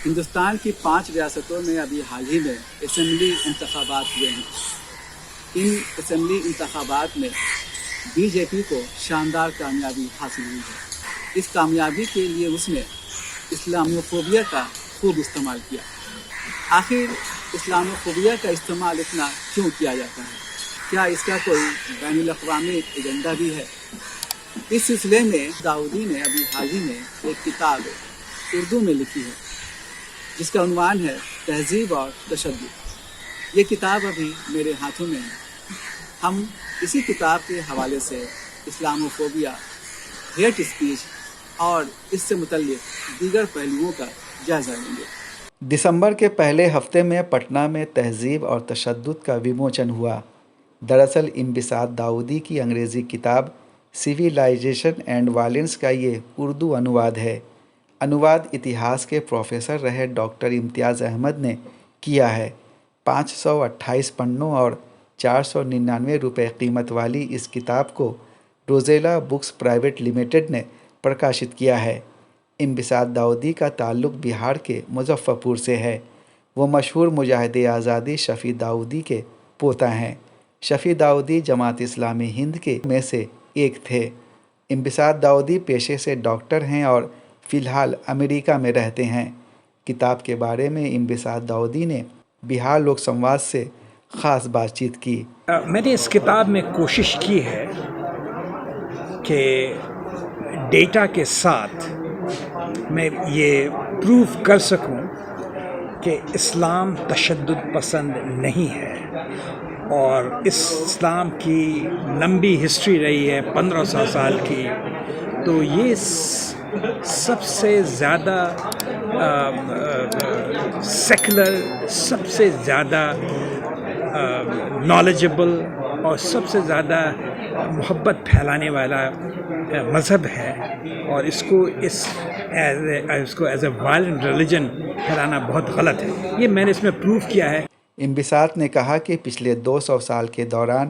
ہندوستان کی 5 ریاستوں میں ابھی حال ہی میں اسمبلی انتخابات ہوئے ہیں۔ ان اسمبلی انتخابات میں بی جے پی کو شاندار کامیابی حاصل ہوئی ہے۔ اس کامیابی کے لیے اس نے اسلاموفوبیا کا خوب استعمال کیا۔ آخر اسلاموفوبیا کا استعمال اتنا کیوں کیا جاتا ہے؟ کیا اس کا کوئی بین الاقوامی ایجنڈا بھی ہے؟ اس سلسلے میں داؤدی نے ابھی حال ہی میں ایک کتاب اردو میں لکھی ہے جس کا عنوان ہے تہذیب اور تشدد۔ یہ کتاب ابھی میرے ہاتھوں میں ہے۔ ہم اسی کتاب کے حوالے سے اسلاموفوبیا، ہیٹ اسپیچ اور اس سے متعلق دیگر پہلوؤں کا جائزہ لیں گے۔ دسمبر کے پہلے ہفتے میں پٹنہ میں تہذیب اور تشدد کا وموچن ہوا۔ دراصل انبساط داؤدی کی انگریزی کتاب سویلائزیشن اینڈ وائلنس کا یہ اردو انواد ہے۔ انواد اتہاس کے پروفیسر رہے ڈاکٹر امتیاز احمد نے کیا ہے۔ 528 پنوں اور 499 روپے قیمت والی اس کتاب کو روزیلا بکس پرائیویٹ لمیٹڈ نے پرکاشت کیا ہے۔ انبساط داؤدی کا تعلق بہار کے مظفر پور سے ہے۔ وہ مشہور مجاہد آزادی شفیع داؤدی کے پوتا ہیں۔ شفیع داؤدی جماعت اسلامی ہند کے میں سے ایک تھے۔ انبساط داؤدی پیشے سے ڈاکٹر ہیں اور فی الحال امریکہ میں رہتے ہیں۔ کتاب کے بارے میں انبساط داؤدی نے بہار لوک سنواد سے خاص بات چیت کی۔ میں نے اس کتاب میں کوشش کی ہے کہ ڈیٹا کے ساتھ میں یہ پروف کر سکوں کہ اسلام تشدد پسند نہیں ہے، اور اسلام کی لمبی ہسٹری رہی ہے 1500 سال کی، تو یہ سب سے زیادہ سیکولر، سب سے زیادہ نالجبل اور سب سے زیادہ محبت پھیلانے والا مذہب ہے، اور اس کو ایز اے وائلنٹ ریلیجن پھیلانا بہت غلط ہے۔ یہ میں نے اس میں پروف کیا ہے۔ انبساط نے کہا کہ پچھلے 200 سال کے دوران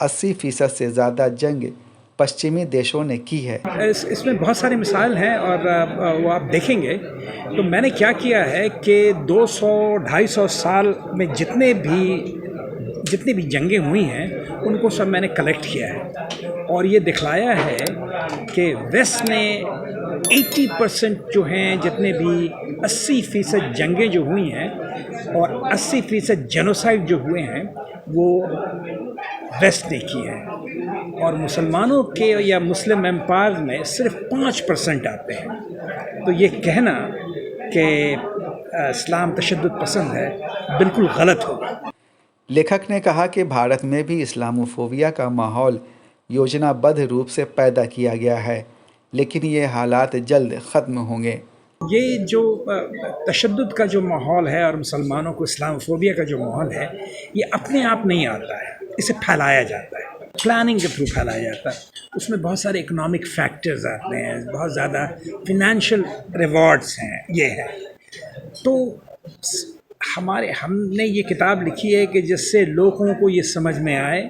80% سے زیادہ جنگ پشچمی دیشوں نے کی ہے۔ اس میں بہت سارے مثال ہیں، اور وہ آپ دیکھیں گے۔ تو میں نے کیا ہے کہ 200-250 سال میں جتنی بھی جنگیں ہوئی ہیں ان کو سب میں نے کلیکٹ کیا ہے، اور یہ دکھلایا ہے کہ ویسٹ نے 80% جو ہیں، جتنے بھی 80% جنگیں جو ہوئی ہیں اور 80% جینوسائڈ جو ہوئے ہیں وہ ویسٹ نے کی ہیں، اور مسلمانوں کے یا مسلم امپائر میں صرف 5% آتے ہیں۔ تو یہ کہنا کہ اسلام تشدد پسند ہے بالکل غلط ہوگا۔ لیکھک نے کہا کہ بھارت میں بھی اسلاموفوبیا کا ماحول یوجنا بدھ روپ سے پیدا کیا گیا ہے، لیکن یہ حالات جلد ختم ہوں گے۔ یہ جو تشدد کا جو ماحول ہے اور مسلمانوں کو اسلاموفوبیا کا جو ماحول ہے، یہ اپنے آپ نہیں آتا ہے، اسے پھیلایا جاتا ہے، پلاننگ کے تھرو پھیلایا جاتا ہے۔ اس میں بہت سارے اکنامک فیکٹرز آتے ہیں، بہت زیادہ فنانشل ریوارڈز ہیں، یہ ہے۔ تو ہم نے یہ کتاب لکھی ہے کہ جس سے لوگوں کو یہ سمجھ میں آئے،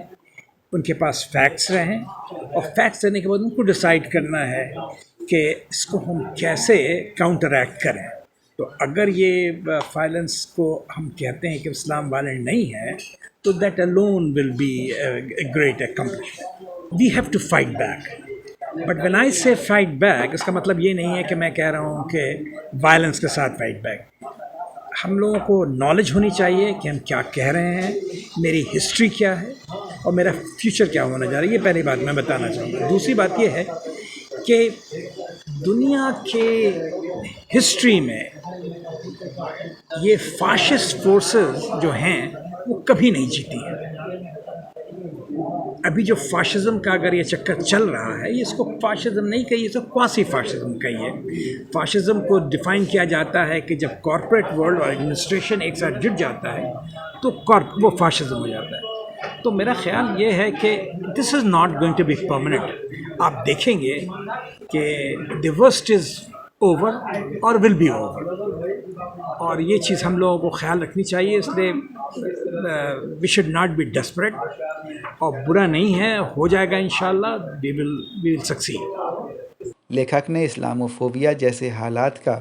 ان کے پاس فیکٹس رہیں، اور فیکٹس رہنے کے بعد ان کو ڈیسائیڈ کرنا ہے کہ اس کو ہم کیسے کاؤنٹر ایکٹ کریں۔ تو اگر یہ وائلنس کو ہم کہتے ہیں کہ اسلام وائلنٹ نہیں ہے، تو that alone will be a great accomplishment. We have to fight back. But when I say fight back، اس کا مطلب یہ نہیں ہے کہ میں کہہ رہا ہوں کہ وائلنس کے ساتھ فائٹ بیک۔ ہم لوگوں کو نالج ہونی چاہیے کہ ہم کیا کہہ رہے ہیں، میری ہسٹری کیا ہے اور میرا فیوچر کیا ہونے جا رہا ہے۔ یہ پہلی بات میں بتانا چاہوں گا۔ دوسری بات یہ ہے کہ دنیا کے ہسٹری میں یہ فاشسٹ فورسز جو ہیں وہ کبھی نہیں جیتی ہیں۔ ابھی جو فاشزم کا اگر یہ چکر چل رہا ہے، یہ اس کو فاشزم نہیں کہیے، اس کو کواسی فاشزم کہیے۔ فاشزم کو ڈیفائن کیا جاتا ہے کہ جب کارپوریٹ ورلڈ اور ایڈمنسٹریشن ایک ساتھ جڑ جاتا ہے تو وہ فاشزم ہو جاتا ہے۔ تو میرا خیال یہ ہے کہ this is not going to be permanent. آپ دیکھیں گے کہ دی ورسٹ از اوور اور ول بی اوور، اور یہ چیز ہم لوگوں کو خیال رکھنی چاہیے۔ اس لیے we should not be desperate, اور برا نہیں ہے، ہو جائے گا انشاءاللہ، وی ول سکسیڈ۔ لیکھک نے اسلاموفوبیا جیسے حالات کا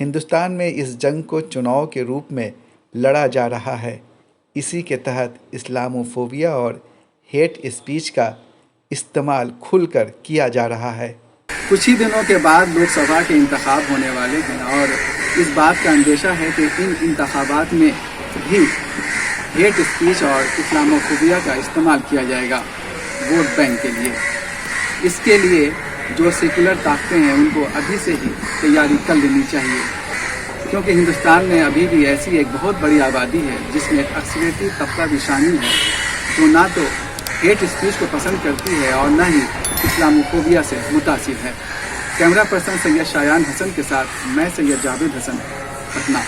ہندوستان میں اس جنگ کو چناؤ کے روپ میں لڑا جا رہا ہے. اسی کے تحت اسلاموفوبیا اور ہیٹ اسپیچ کا استعمال کھل کر کیا جا رہا ہے. کچھ ہی دنوں کے بعد لوک سبھا کے انتخاب ہونے والے ہیں اور اس بات کا اندیشہ ہے کہ ان انتخابات میں بھی ہیٹ اسپیچ اور اسلاموفوبیا کا استعمال کیا جائے گا ووٹ بینک کے لیے. اس کے لیے جو سیکولر طاقتیں ہیں ان کو ابھی سے ہی تیاری کر لینی چاہیے، کیونکہ ہندوستان میں ابھی بھی ایسی ایک بہت بڑی آبادی ہے جس میں اکثریتی طبقہ بھی شامل ہے جو نہ تو ہیٹ اسپیچ کو پسند کرتی ہے اور نہ ہی اسلاموفوبیا سے متاثر ہے. کیمرہ پرسن سید شایان حسن کے ساتھ میں سید جاوید حسن، پٹنہ.